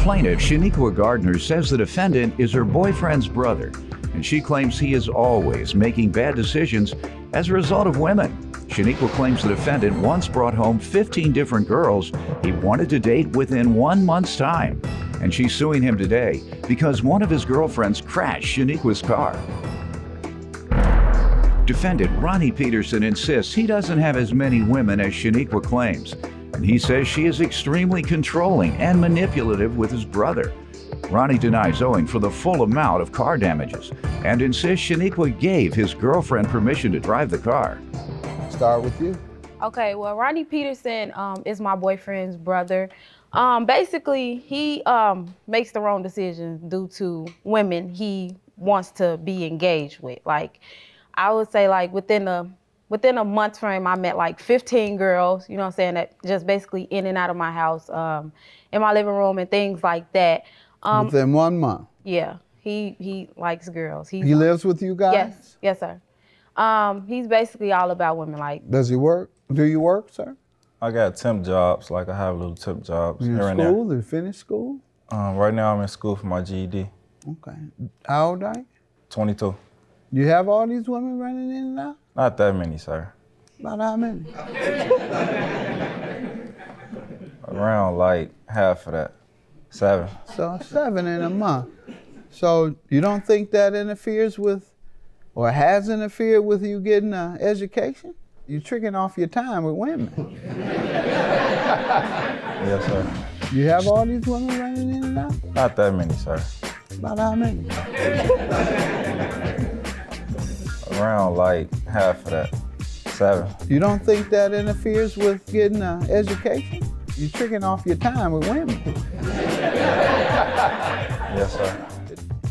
Plaintiff Shaniqua Gardner says the defendant is her boyfriend's brother, and she claims he is always making bad decisions as a result of women. Shaniqua claims the defendant once brought home 15 different girls he wanted to date within 1 month's time, and she's suing him today because one of his girlfriends crashed Shaniqua's car. Defendant Ronnie Peterson insists he doesn't have as many women as Shaniqua claims, and he says she is extremely controlling and manipulative with his brother. Ronnie denies owing for the full amount of car damages and insists Shaniqua gave his girlfriend permission to drive the car. Start with you. Okay, well, Ronnie Peterson is my boyfriend's brother. Basically, he makes the wrong decisions due to women he wants to be engaged with. Like, I would say, like, within a month frame, I met like 15 girls, you know what I'm saying, that just basically in and out of my house, in my living room and things like that. Within 1 month? Yeah, he likes girls. He lives with you guys? Yes, sir. He's basically all about women. Like, does he work? Do you work, sir? I got temp jobs. Like, I have little temp jobs you here and in there. school? Did you finish school? Right now, I'm in school for my GED. Okay. How old are you? 22. You have all these women running in and out? Not that many, sir. About how many? Around like half of that. 7. So 7 in a month. So you don't think that interferes with, or has interfered with you getting an education? You're tricking off your time with women. Yes, sir. You have all these women running in and out? Not that many, sir. About how many? Around like half of that. 7. You don't think that interferes with getting an education? You're tricking off your time with women. Yes, sir.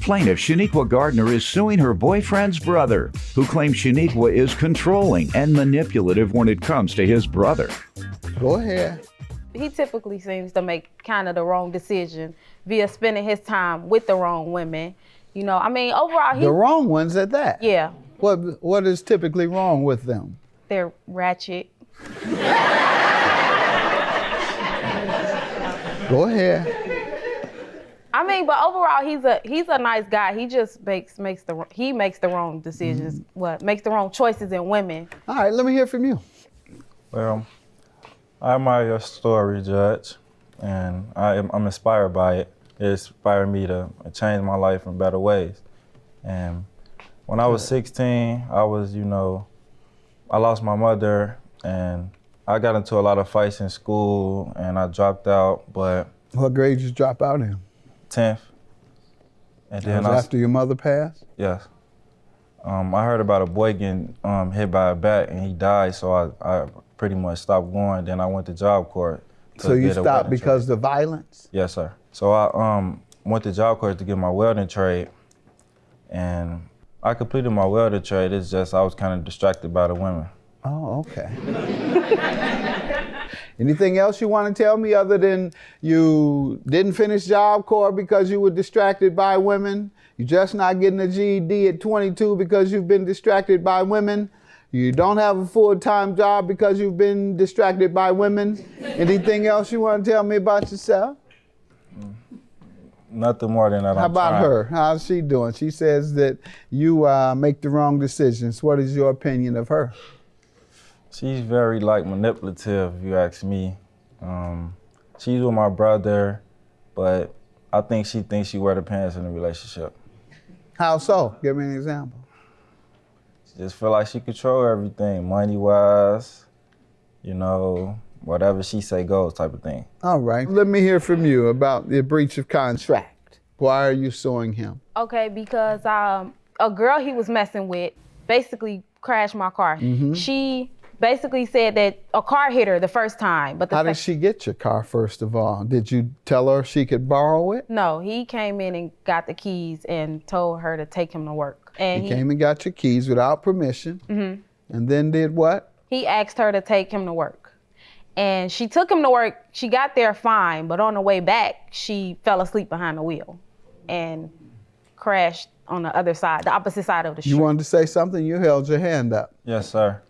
Plaintiff Shaniqua Gardner is suing her boyfriend's brother, who claims Shaniqua is controlling and manipulative when it comes to his brother. Go ahead. he typically seems to make kind of the wrong decision via spending his time with the wrong women. You know, I mean, overall, The wrong ones at that? Yeah. What is typically wrong with them? They're ratchet. Go ahead. I mean, but overall, he's a nice guy. He just makes the wrong decisions. Makes the wrong choices in women. All right, let me hear from you. Well, I admire your story, Judge, and I'm inspired by it. It inspired me to change my life in better ways. And when I was 16, I lost my mother, and I got into a lot of fights in school, and I dropped out, but... What grade did you drop out in? 10th. And then after your mother passed? Yes. I heard about a boy getting hit by a bat and he died, so I pretty much stopped going. Then I went to Job Corps. So you stopped because of the violence? Yes, sir. So I went to Job Corps to get my welding trade, and I completed my welding trade. It's just I was kind of distracted by the women. Oh, okay. Anything else you want to tell me other than you didn't finish Job Corps because you were distracted by women? You're just not getting a GED at 22 because you've been distracted by women? You don't have a full-time job because you've been distracted by women? Anything else you want to tell me about yourself? Nothing more than that. How about her? How's she doing? She says that you make the wrong decisions. What is your opinion of her? She's very manipulative, if you ask me. She's with my brother, but I think she thinks she wear the pants in the relationship. How so? Give me an example. She just feel like she control everything, money-wise, whatever she say goes type of thing. All right. Let me hear from you about the breach of contract. Why are you suing him? Okay, because a girl he was messing with basically crashed my car. Mm-hmm. She basically said that a car hit her the first time. But how did she get your car, first of all? Did you tell her she could borrow it? No, he came in and got the keys and told her to take him to work. And he came and got your keys without permission. Mm-hmm. And then did what? He asked her to take him to work. And she took him to work. She got there fine, but on the way back, she fell asleep behind the wheel and crashed on the other side, the opposite side of the street. You wanted to say something? You held your hand up. Yes, sir.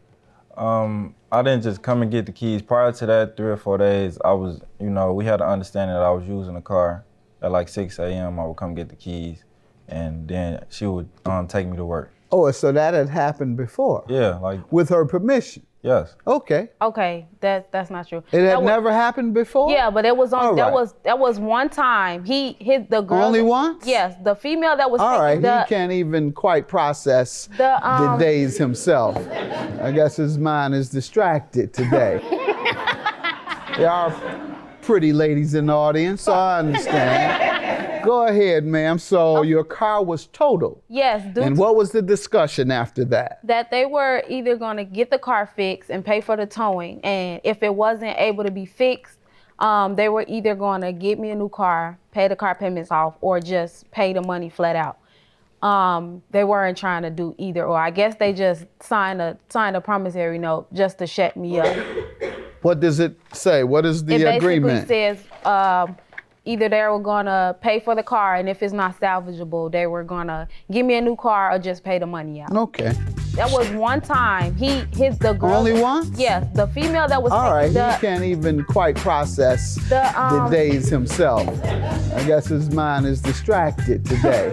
I didn't just come and get the keys. Prior to that, 3 or 4 days, I was, we had to understand that I was using the car at like 6 a.m. I would come get the keys, and then she would take me to work. Oh, so that had happened before? Yeah, like, With her permission? yes. Okay. Okay, that's not true. It That had was- never happened before? Yeah, but it was on. All That right. was one time. He hit the girl. Only once? Yes, the female that was. All right, the, he can't even quite process The, the days himself. I guess his mind is distracted today. There are pretty ladies in the audience, so I understand. Go ahead, ma'am. So your car was totaled. Yes, due And to what was the discussion after that? that they were either going to get the car fixed and pay for the towing, and if it wasn't able to be fixed, they were either going to get me a new car, pay the car payments off, or just pay the money flat out. They weren't trying to do either or. I guess they just signed a promissory note just to shut me up. What does it say? What is the It agreement? basically says either they were gonna pay for the car, and if it's not salvageable, they were gonna give me a new car or just pay the money out. Okay. That was one time. He hit the girl. Only once? Yes, the female that was. All right, the, he can't even quite process The, the days himself. I guess his mind is distracted today.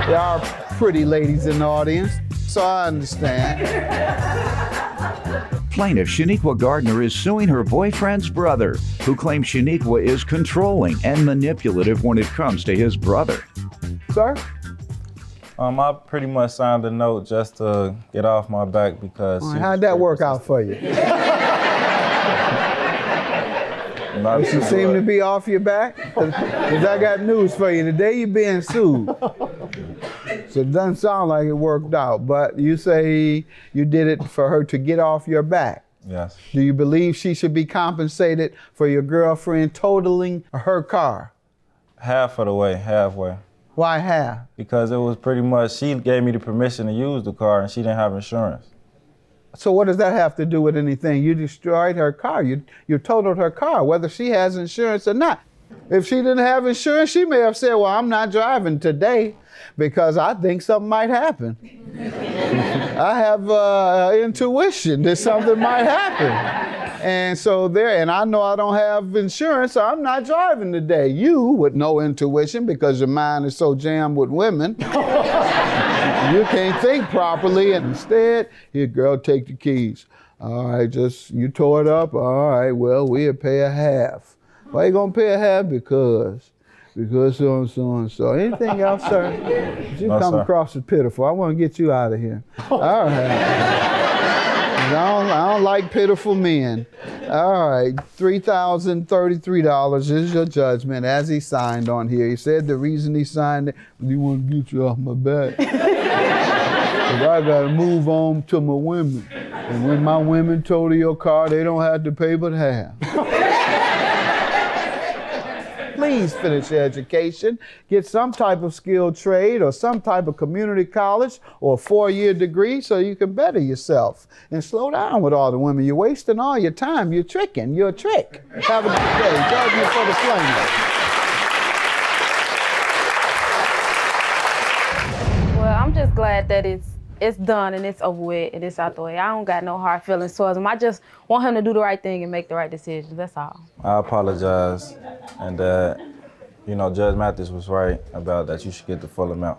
There are pretty ladies in the audience, so I understand. Plaintiff Shaniqua Gardner is suing her boyfriend's brother, who claims Shaniqua is controlling and manipulative when it comes to his brother. Sir? I pretty much signed a note just to get off my back because. All right, how'd that work out for you? Not Does she too seem to good. be off your back? Because I got news for you. Today you're being sued. So it doesn't sound like it worked out, but you say you did it for her to get off your back. Yes. Do you believe she should be compensated for your girlfriend totaling her car? Half of the way, halfway. Why half? Because it was pretty much, she gave me the permission to use the car and she didn't have insurance. So what does that have to do with anything? You destroyed her car. You totaled her car, whether she has insurance or not. If she didn't have insurance, she may have said, well, I'm not driving today because I think something might happen. I have intuition that something might happen. And so and I know I don't have insurance, so I'm not driving today. You, with no intuition, because your mind is so jammed with women, you can't think properly. And instead, here, girl, take the keys. All right, you tore it up. All right, well, we'll pay a half. Why you gonna pay a half? Because so and so and so. Anything else, sir? You No, come sir. across as pitiful. I want to get you out of here. All right. I don't like pitiful men. All right, $3,033 is your judgment as he signed on here. He said the reason he signed it, he want to get you off my back. 'Cause I gotta move on to my women. And when my women total your car, they don't have to pay but half. Please finish your education, get some type of skilled trade or some type of community college or a 4-year degree so you can better yourself. And slow down with all the women. You're wasting all your time. You're tricking. You're a trick. Have a good day. Judgment for the plaintiff. Well, I'm just glad that it's done and it's over with and it's out the way. I don't got no hard feelings towards him. I just want him to do the right thing and make the right decisions. That's all. I apologize, and Judge Mathis was right about that you should get the full amount.